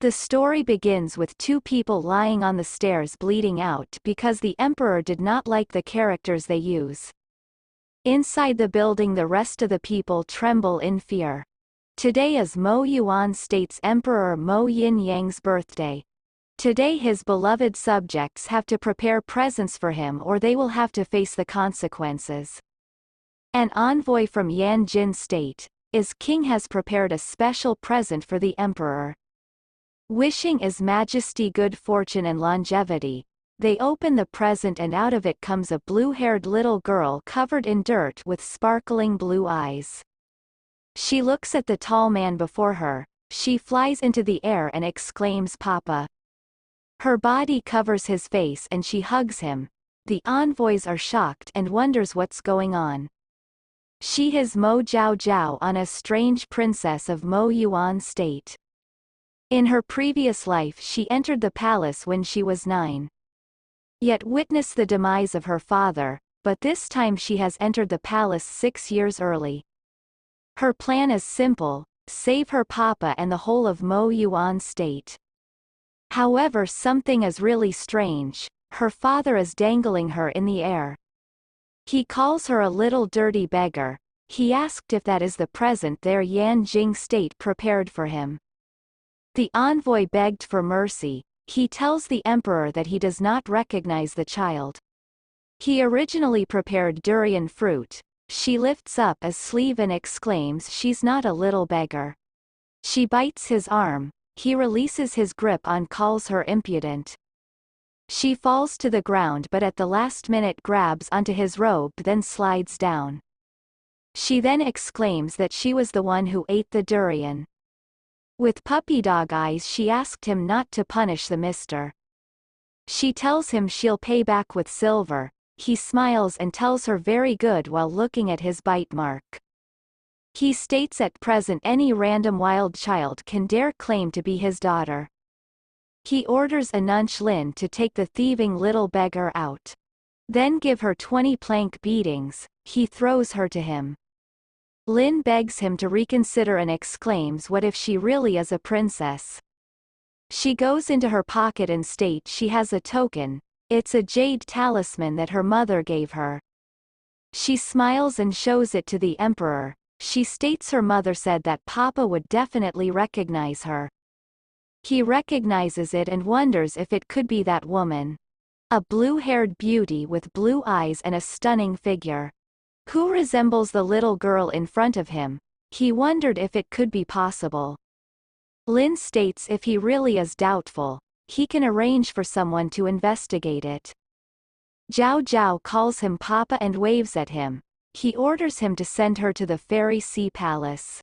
The story begins with two people lying on the stairs bleeding out because the emperor did not like the characters they use. Inside the building, the rest of the people tremble in fear. Today is Mo Yuan State's Emperor Mo Yin-Yang's birthday. Today his beloved subjects have to prepare presents for him or they will have to face the consequences. An envoy from Yanjin State, his king, has prepared a special present for the emperor. Wishing His Majesty good fortune and longevity, they open the present and out of it comes a blue-haired little girl covered in dirt with sparkling blue eyes. She looks at the tall man before her, she flies into the air and exclaims "Papa." Her body covers his face and she hugs him. The envoys are shocked and wonders what's going on. She is Mo Jiao Jiao, on a strange princess of Mo Yuan State. In her previous life she entered the palace when she was 9. Yet witnessed the demise of her father, but this time she has entered the palace 6 years early. Her plan is simple: save her papa and the whole of Mo Yuan State. However, something is really strange. Her father is dangling her in the air. He calls her a little dirty beggar. He asked if that is the present their Yanjing State prepared for him. The envoy begged for mercy. He tells the emperor that he does not recognize the child. He originally prepared durian fruit. She lifts up a sleeve and exclaims she's not a little beggar. She bites his arm. He releases his grip on, calls her impudent. She falls to the ground but at the last minute grabs onto his robe, then slides down. She then exclaims that she was the one who ate the durian. With puppy dog eyes she asked him not to punish the mister. She tells him she'll pay back with silver. He smiles and tells her very good while looking at his bite mark. He states at present any random wild child can dare claim to be his daughter. He orders Anunch Lin to take the thieving little beggar out. Then give her 20 plank beatings. He throws her to him. Lin begs him to reconsider and exclaims what if she really is a princess. She goes into her pocket and states she has a token. It's a jade talisman that her mother gave her. She smiles and shows it to the emperor. She states her mother said that Papa would definitely recognize her. He recognizes it and wonders if it could be that woman. A blue-haired beauty with blue eyes and a stunning figure. Who resembles the little girl in front of him. He wondered if it could be possible. Lin states if he really is doubtful, he can arrange for someone to investigate it. Jiao Jiao calls him Papa and waves at him. He orders him to send her to the Fairy Sea Palace.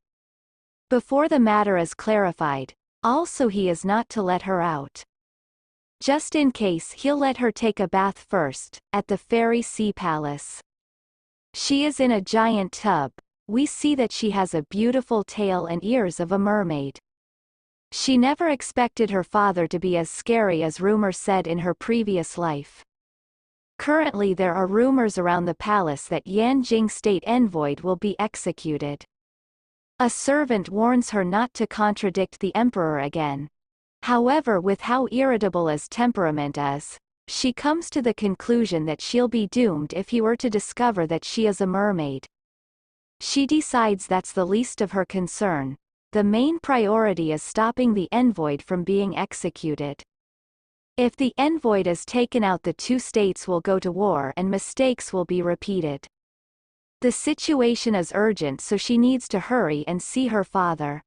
Before the matter is clarified, also he is not to let her out. Just in case, he'll let her take a bath first, at the Fairy Sea Palace. She is in a giant tub. We see that she has a beautiful tail and ears of a mermaid. She never expected her father to be as scary as rumor said in her previous life. Currently there are rumors around the palace that Yanjing State envoy will be executed. A servant warns her not to contradict the emperor again. However, with how irritable his temperament is, she comes to the conclusion that she'll be doomed if he were to discover that she is a mermaid. She decides that's the least of her concern. The main priority is stopping the envoy from being executed. If the envoy is taken out, the two states will go to war and mistakes will be repeated. The situation is urgent, so she needs to hurry and see her father.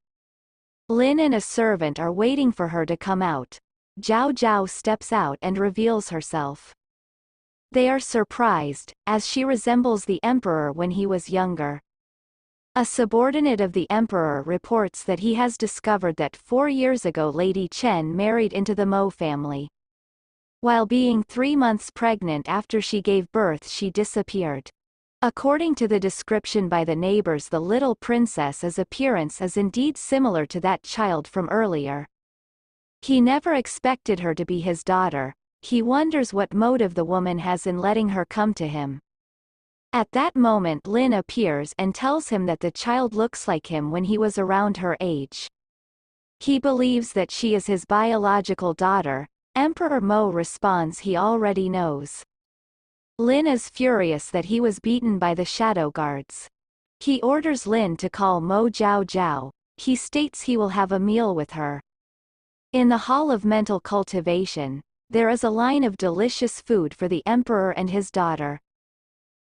Lin and a servant are waiting for her to come out. Jiao Jiao steps out and reveals herself. They are surprised, as she resembles the emperor when he was younger. A subordinate of the emperor reports that he has discovered that 4 years ago Lady Chen married into the Mo family. While being 3 months pregnant after she gave birth, she disappeared. According to the description by the neighbors, the little princess's appearance is indeed similar to that child from earlier. He never expected her to be his daughter. He wonders what motive the woman has in letting her come to him. At that moment Lin appears and tells him that the child looks like him when he was around her age. He believes that she is his biological daughter. Emperor Mo responds he already knows. Lin is furious that he was beaten by the shadow guards. He orders Lin to call Mo Jiao Jiao. He states he will have a meal with her. In the Hall of Mental Cultivation, there is a line of delicious food for the emperor and his daughter.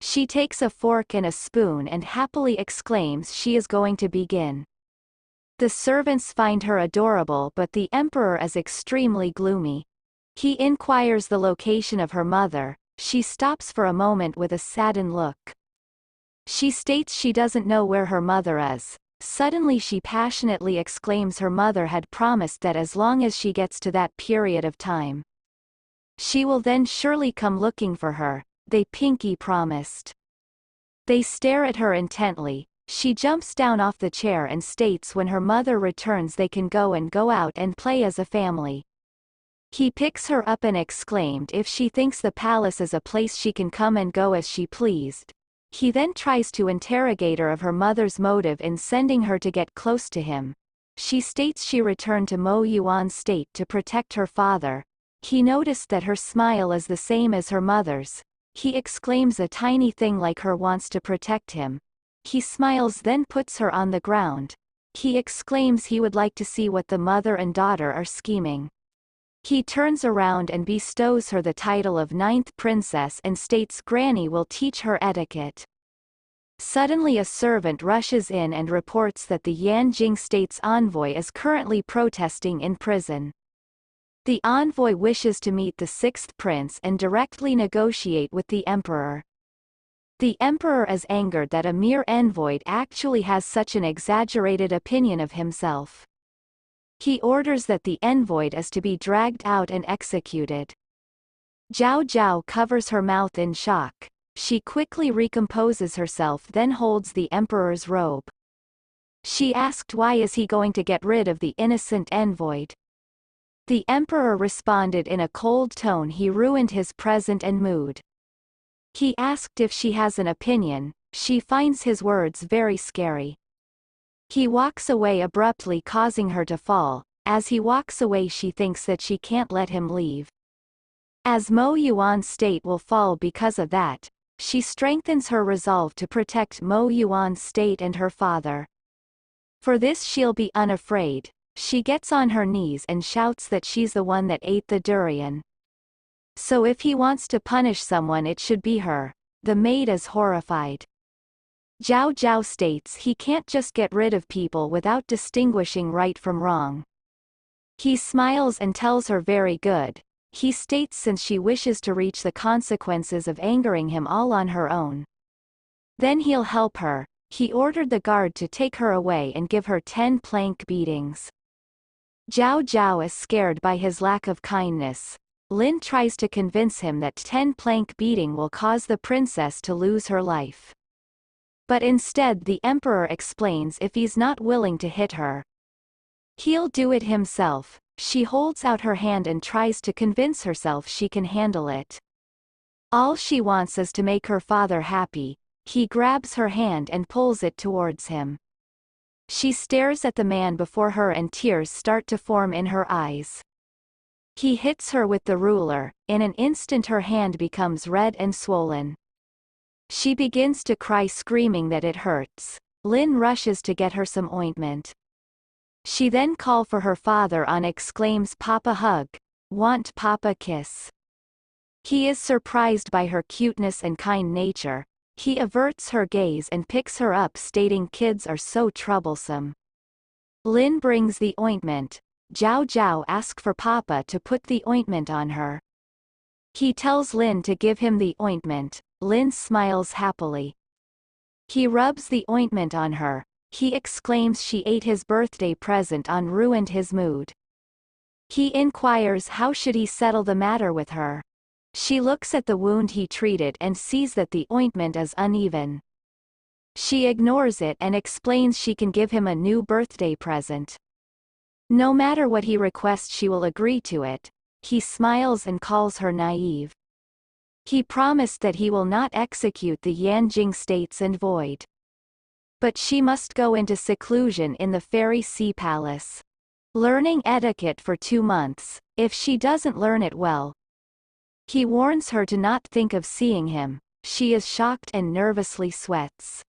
She takes a fork and a spoon and happily exclaims she is going to begin. The servants find her adorable, but the emperor is extremely gloomy. He inquires the location of her mother. She stops for a moment with a saddened look. She states she doesn't know where her mother is. Suddenly she passionately exclaims her mother had promised that as long as she gets to that period of time, she will then surely come looking for her. They pinky promised. They stare at her intently. She jumps down off the chair and states when her mother returns they can go out and play as a family. He picks her up and exclaimed if she thinks the palace is a place she can come and go as she pleased. He then tries to interrogate her of her mother's motive in sending her to get close to him. She states she returned to Mo Yuan's state to protect her father. He noticed that her smile is the same as her mother's. He exclaims a tiny thing like her wants to protect him. He smiles, then puts her on the ground. He exclaims he would like to see what the mother and daughter are scheming. He turns around and bestows her the title of 9th princess and states Granny will teach her etiquette. Suddenly a servant rushes in and reports that the Yanjing state's envoy is currently protesting in prison. The envoy wishes to meet the 6th prince and directly negotiate with the emperor. The emperor is angered that a mere envoy actually has such an exaggerated opinion of himself. He orders that the envoy is to be dragged out and executed. Jiao Jiao covers her mouth in shock. She quickly recomposes herself, then holds the emperor's robe. She asked why is he going to get rid of the innocent envoy. The emperor responded in a cold tone he ruined his present and mood. He asked if she has an opinion. She finds his words very scary. He walks away abruptly, causing her to fall. As he walks away she thinks that she can't let him leave. As Mo Yuan's state will fall because of that, she strengthens her resolve to protect Mo Yuan's state and her father. For this she'll be unafraid. She gets on her knees and shouts that she's the one that ate the durian. So if he wants to punish someone it should be her. The maid is horrified. Jiao Jiao states he can't just get rid of people without distinguishing right from wrong. He smiles and tells her very good. He states since she wishes to reach the consequences of angering him all on her own, then he'll help her. He ordered the guard to take her away and give her 10 plank beatings. Jiao Jiao is scared by his lack of kindness. Lin tries to convince him that 10 plank beating will cause the princess to lose her life. But instead the emperor explains if he's not willing to hit her, he'll do it himself. She holds out her hand and tries to convince herself she can handle it. All she wants is to make her father happy. He grabs her hand and pulls it towards him. She stares at the man before her and tears start to form in her eyes. He hits her with the ruler. In an instant her hand becomes red and swollen. She begins to cry, screaming that it hurts. Lin rushes to get her some ointment. She then calls for her father and exclaims Papa hug. Want Papa kiss. He is surprised by her cuteness and kind nature. He averts her gaze and picks her up, stating kids are so troublesome. Lin brings the ointment. Jiao Jiao asks for Papa to put the ointment on her. He tells Lin to give him the ointment. Lin smiles happily. He rubs the ointment on her. He exclaims she ate his birthday present and ruined his mood. He inquires how should he settle the matter with her. She looks at the wound he treated and sees that the ointment is uneven. She ignores it and explains she can give him a new birthday present. No matter what he requests she will agree to it. He smiles and calls her naive. He promised that he will not execute the Yanjing states and void. But she must go into seclusion in the Fairy Sea Palace. learning etiquette for 2 months, if she doesn't learn it well. He warns her to not think of seeing him. She is shocked and nervously sweats.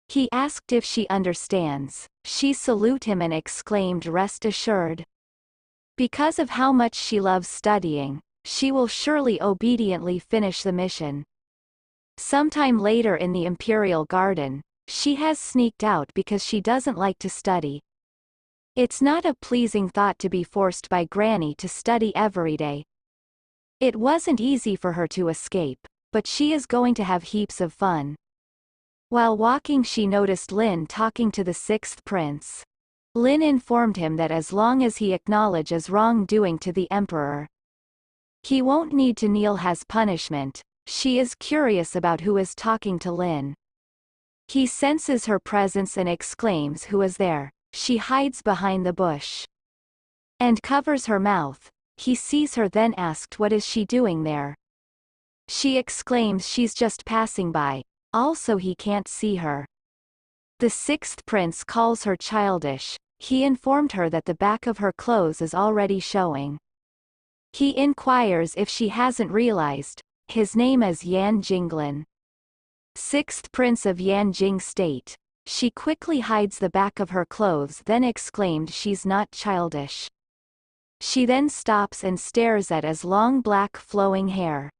He asked if she understands. She salute him and exclaimed, "Rest assured." Because of how much she loves studying, she will surely obediently finish the mission. Sometime later in the Imperial Garden, she has sneaked out because she doesn't like to study. It's not a pleasing thought to be forced by Granny to study every day. It wasn't easy for her to escape, but she is going to have heaps of fun. While walking, she noticed Lin talking to the sixth prince. Lin informed him that as long as he acknowledges wrongdoing to the emperor, he won't need to kneel as punishment. She is curious about who is talking to Lin. He senses her presence and exclaims, "Who is there?" She hides behind the bush and covers her mouth. He sees her, then asked, "What is she doing there?" She exclaims she's just passing by. Also, he can't see her. The sixth prince calls her childish. He informed her that the back of her clothes is already showing. He inquires if she hasn't realized. His name is Yan Jinglin, sixth prince of Yanjing state. She quickly hides the back of her clothes, then exclaimed she's not childish. She then stops and stares at his long black flowing hair,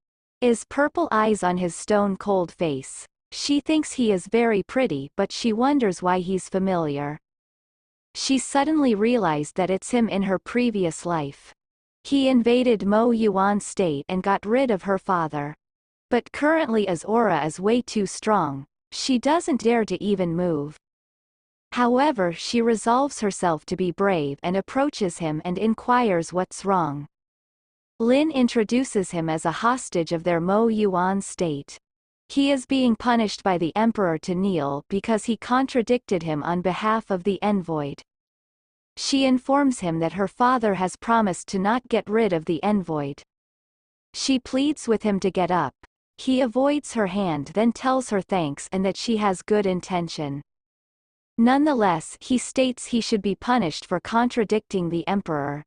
his purple eyes on his stone-cold face. She thinks he is very pretty, but she wonders why he's familiar. She suddenly realized that it's him in her previous life. He invaded Mo Yuan state and got rid of her father. But currently his aura is way too strong. She doesn't dare to even move. However, she resolves herself to be brave and approaches him and inquires what's wrong. Lin introduces him as a hostage of their Mo Yuan state. He is being punished by the emperor to kneel because he contradicted him on behalf of the envoy. She informs him that her father has promised to not get rid of the envoy. She pleads with him to get up. He avoids her hand, then tells her thanks and that she has good intention. Nonetheless, he states he should be punished for contradicting the emperor,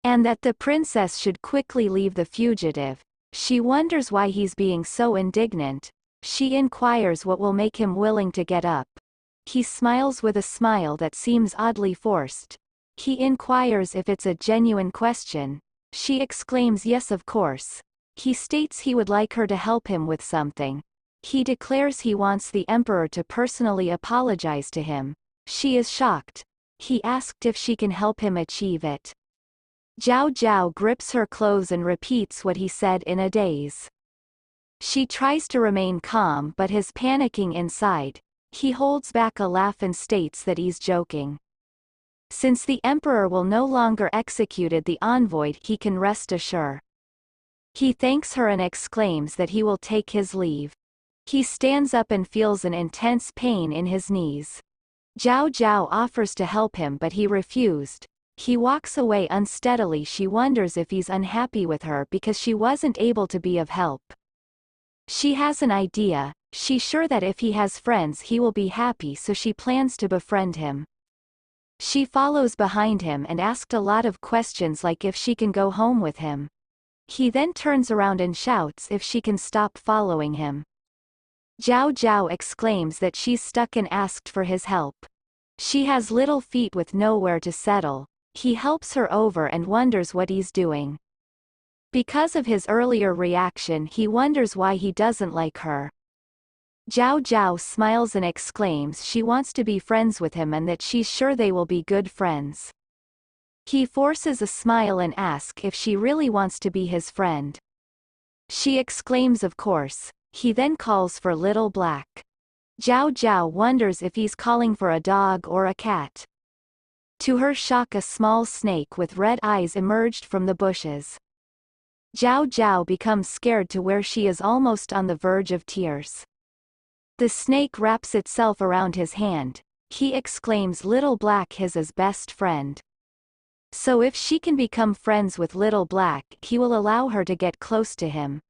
and that the princess should quickly leave the fugitive. She wonders why he's being so indignant. She inquires what will make him willing to get up. He smiles with a smile that seems oddly forced. He inquires if it's a genuine question. She exclaims yes, of course. He states he would like her to help him with something. He declares he wants the emperor to personally apologize to him. She is shocked. He asked if she can help him achieve it. Zhao Zhao grips her clothes and repeats what he said in a daze. She tries to remain calm, but his panicking inside. He holds back a laugh and states that he's joking. Since the emperor will no longer execute the envoy, he can rest assured. He thanks her and exclaims that he will take his leave. He stands up and feels an intense pain in his knees. Zhao Zhao offers to help him, but he refused. He walks away unsteadily. She wonders if he's unhappy with her because she wasn't able to be of help. She has an idea. She's sure that if he has friends he will be happy, so she plans to befriend him. She follows behind him and asked a lot of questions like if she can go home with him. He then turns around and shouts if she can stop following him. Zhao Zhao exclaims that she's stuck and asked for his help. She has little feet with nowhere to settle. He helps her over and wonders what he's doing. Because of his earlier reaction, he wonders why he doesn't like her. Zhao Zhao smiles and exclaims she wants to be friends with him and that she's sure they will be good friends. He forces a smile and asks if she really wants to be his friend. She exclaims of course. He then calls for Little Black. Zhao Zhao wonders if he's calling for a dog or a cat. To her shock, a small snake with red eyes emerged from the bushes. Zhao Zhao becomes scared to where she is almost on the verge of tears. The snake wraps itself around his hand. He exclaims Little Black is his best friend. So if she can become friends with Little Black, he will allow her to get close to him.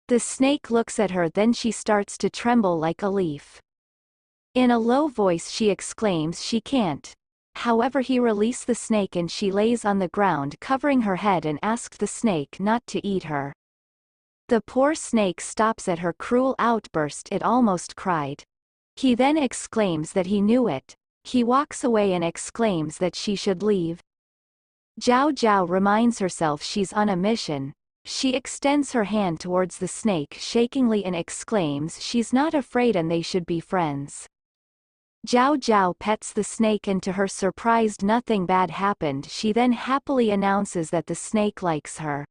The snake looks at her, then she starts to tremble like a leaf. In a low voice she exclaims she can't. However, he released the snake and she lays on the ground covering her head and asked the snake not to eat her. The poor snake stops at her cruel outburst. It almost cried. He then exclaims that he knew it. He walks away and exclaims that she should leave. Zhao Zhao reminds herself she's on a mission. She extends her hand towards the snake shakingly and exclaims she's not afraid and they should be friends. Zhao Zhao pets the snake and to her surprise nothing bad happened. She then happily announces that the snake likes her.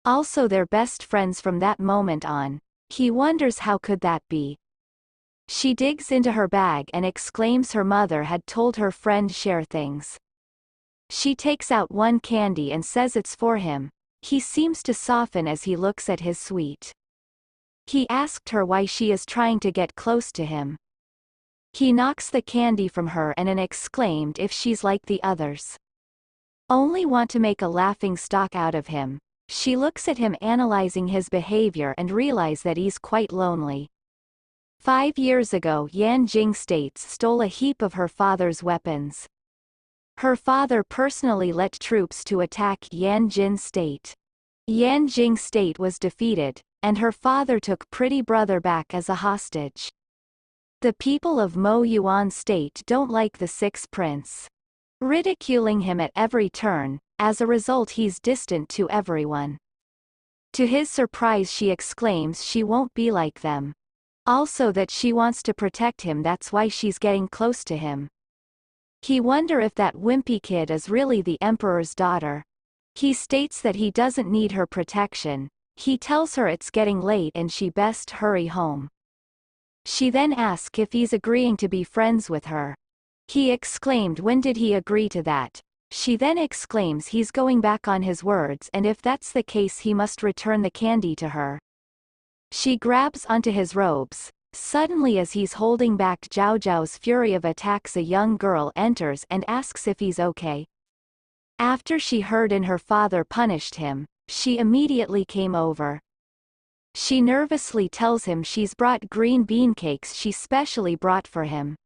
Also they're best friends from that moment on. He wonders how could that be. She digs into her bag and exclaims her mother had told her friend share things. She takes out one candy and says it's for him. He seems to soften as he looks at his sweet. He asked her why she is trying to get close to him. He knocks the candy from her and exclaimed if she's like the others. Only want to make a laughing stock out of him. She looks at him analyzing his behavior and realize that he's quite lonely. 5 years ago Yan Jing States stole a heap of her father's weapons. Her father personally led troops to attack Yan Jing State. Yan Jing State was defeated, and her father took pretty brother back as a hostage. The people of Mo Yuan State don't like the sixth prince, ridiculing him at every turn. As a result he's distant to everyone. To his surprise she exclaims she won't be like them. Also that she wants to protect him, that's why she's getting close to him. He wonder if that wimpy kid is really the emperor's daughter. He states that he doesn't need her protection. He tells her it's getting late and she best hurry home. She then asks if he's agreeing to be friends with her. He exclaimed when did he agree to that? She then exclaims he's going back on his words and if that's the case he must return the candy to her. She grabs onto his robes. Suddenly as he's holding back Zhao Zhao's fury of attacks a young girl enters and asks if he's okay. After she heard and her father punished him, she immediately came over. She nervously tells him she's brought green bean cakes she specially brought for him.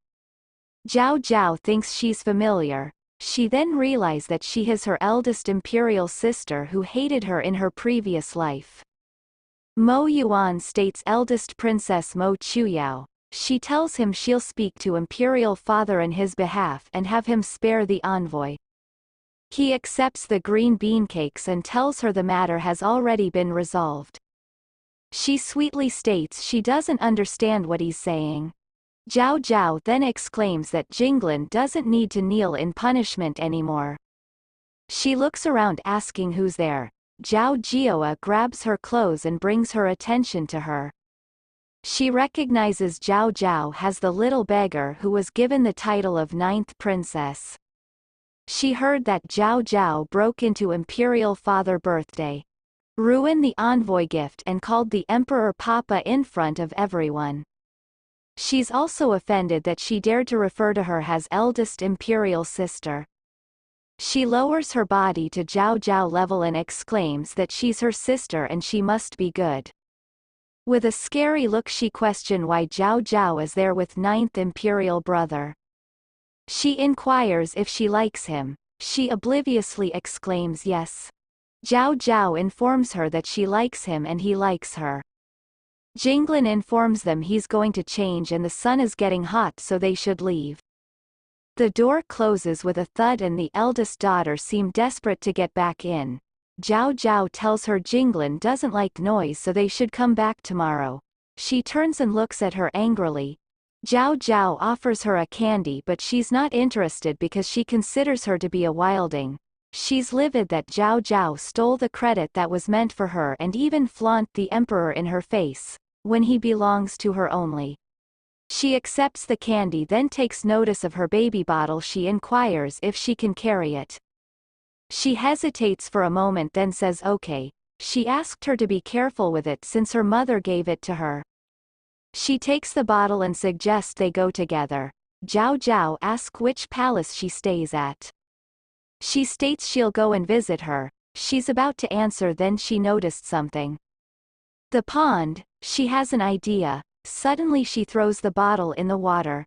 Zhao Zhao thinks she's familiar. She then realizes that she is her eldest imperial sister who hated her in her previous life. Mo Yuan State's eldest princess Mo Chuyao. She tells him she'll speak to imperial father in his behalf and have him spare the envoy. He accepts the green bean cakes and tells her the matter has already been resolved. She sweetly states she doesn't understand what he's saying. Zhao Zhao then exclaims that Jinglin doesn't need to kneel in punishment anymore. She looks around asking who's there. Zhao Jioa grabs her clothes and brings her attention to her. She recognizes Zhao Zhao as the little beggar who was given the title of 9th princess. She heard that Zhao Zhao broke into imperial father birthday, ruined the envoy gift and called the emperor Papa in front of everyone. She's also offended that she dared to refer to her as eldest imperial sister. She lowers her body to Zhao Zhao level and exclaims that she's her sister and she must be good. With a scary look she questions why Zhao Zhao is there with 9th imperial brother. She inquires if she likes him. She obliviously exclaims yes. Zhao Zhao informs her that she likes him and he likes her. Jinglin informs them he's going to change and the sun is getting hot so they should leave. The door closes with a thud and the eldest daughter seems desperate to get back in. Zhao Zhao tells her Jinglin doesn't like noise so they should come back tomorrow. She turns and looks at her angrily. Zhao Zhao offers her a candy but she's not interested because she considers her to be a wilding. She's livid that Zhao Zhao stole the credit that was meant for her and even flaunt the emperor in her face, when he belongs to her only. She accepts the candy then takes notice of her baby bottle. She inquires if she can carry it. She hesitates for a moment then says okay. She asked her to be careful with it since her mother gave it to her. She takes the bottle and suggests they go together. Zhao Zhao asks which palace she stays at. She states she'll go and visit her. She's about to answer then she noticed something. The pond. She has an idea. Suddenly she throws the bottle in the water.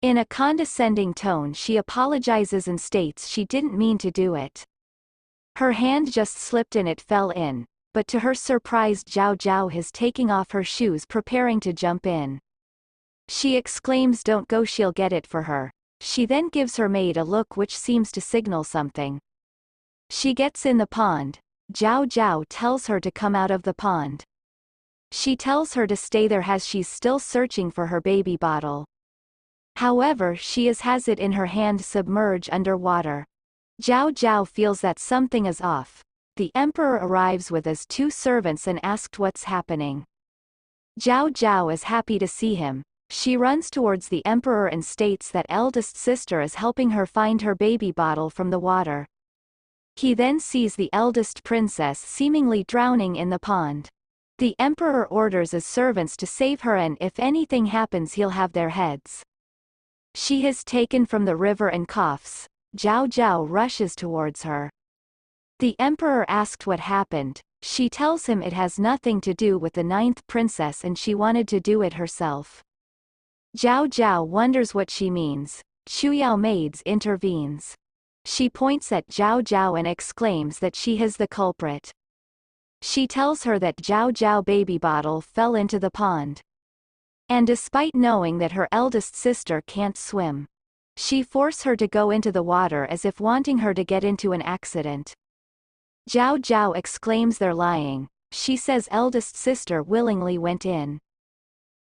In a condescending tone she apologizes and states she didn't mean to do it. Her hand just slipped and it fell in, but to her surprise Zhao Zhao is taking off her shoes preparing to jump in. She exclaims don't go, she'll get it for her. She then gives her maid a look which seems to signal something. She gets in the pond. Zhao Zhao tells her to come out of the pond. She tells her to stay there as she's still searching for her baby bottle. However, she has it in her hand submerged underwater. Zhao Zhao feels that something is off. The emperor arrives with his 2 servants and asks what's happening. Zhao Zhao is happy to see him. She runs towards the emperor and states that eldest sister is helping her find her baby bottle from the water. He then sees the eldest princess seemingly drowning in the pond. The emperor orders his servants to save her and if anything happens he'll have their heads. She is taken from the river and coughs. Zhao Zhao rushes towards her. The emperor asked what happened. She tells him it has nothing to do with the 9th princess and she wanted to do it herself. Zhao Zhao wonders what she means. Chuyao maids intervenes. She points at Zhao Zhao and exclaims that she is the culprit. She tells her that Zhao Zhao baby bottle fell into the pond. And despite knowing that her eldest sister can't swim, she forces her to go into the water as if wanting her to get into an accident. Zhao Zhao exclaims they're lying. She says eldest sister willingly went in.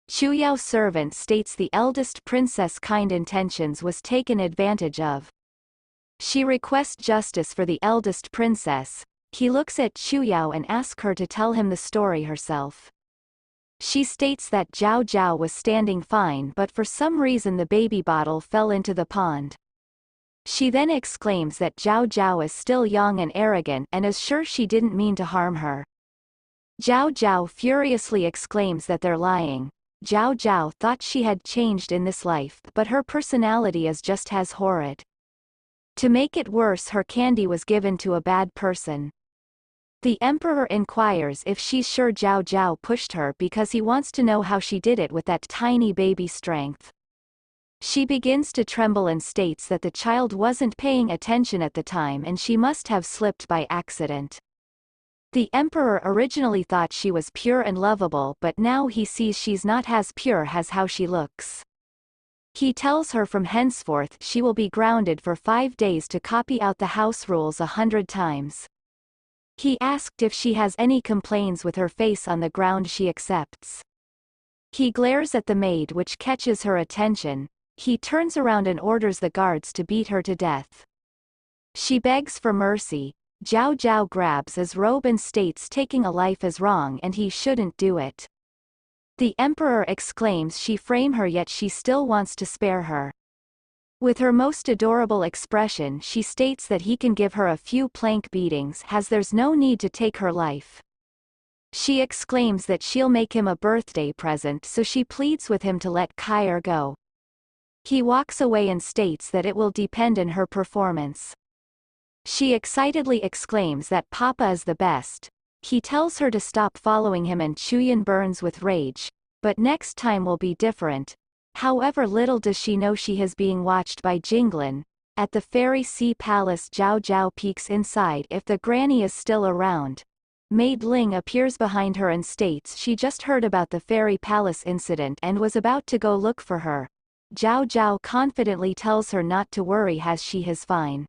Chuyao's servant states the eldest princess' kind intentions was taken advantage of. She requests justice for the eldest princess. He looks at Chuyao and asks her to tell him the story herself. She states that Zhao Zhao was standing fine but for some reason the baby bottle fell into the pond. She then exclaims that Zhao Zhao is still young and arrogant and is sure she didn't mean to harm her. Zhao Zhao furiously exclaims that they're lying. Zhao Zhao thought she had changed in this life but her personality is just as horrid. To make it worse her candy was given to a bad person. The emperor inquires if she's sure Zhao Zhao pushed her because he wants to know how she did it with that tiny baby strength. She begins to tremble and states that the child wasn't paying attention at the time and she must have slipped by accident. The emperor originally thought she was pure and lovable but now he sees she's not as pure as how she looks. He tells her from henceforth she will be grounded for 5 days to copy out the house rules 100 times. He asked if she has any complaints with her face on the ground. She accepts. He glares at the maid which catches her attention. He turns around and orders the guards to beat her to death. She begs for mercy. Zhao Zhao grabs his robe and states taking a life is wrong and he shouldn't do it. The emperor exclaims she frame her yet she still wants to spare her. With her most adorable expression she states that he can give her a few plank beatings as there's no need to take her life. She exclaims that she'll make him a birthday present so she pleads with him to let Kair go. He walks away and states that it will depend on her performance. She excitedly exclaims that Papa is the best. He tells her to stop following him and Chuyan burns with rage, but next time will be different. However, little does she know she is being watched by Jinglin. At the Fairy Sea Palace Zhao Zhao peeks inside if the granny is still around. Maid Ling appears behind her and states she just heard about the Fairy Palace incident and was about to go look for her. Zhao Zhao confidently tells her not to worry as she is fine.